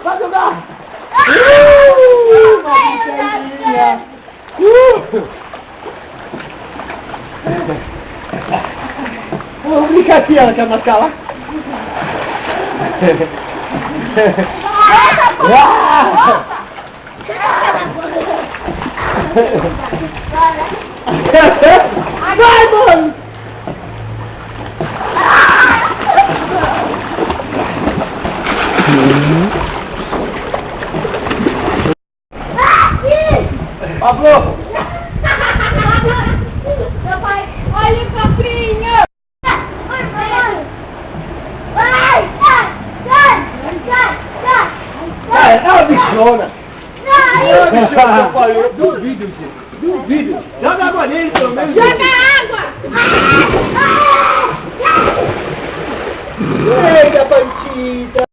Vai jogar! Vamos brincar aqui, ela quer marcar lá? Vai, mano! Pablo! Meu pai, olha o cofrinho! Vai! É uma bichona! Não! Duvido, gente! Duvido! Joga água nele, pelo menos! Joga água! Eita, bandida!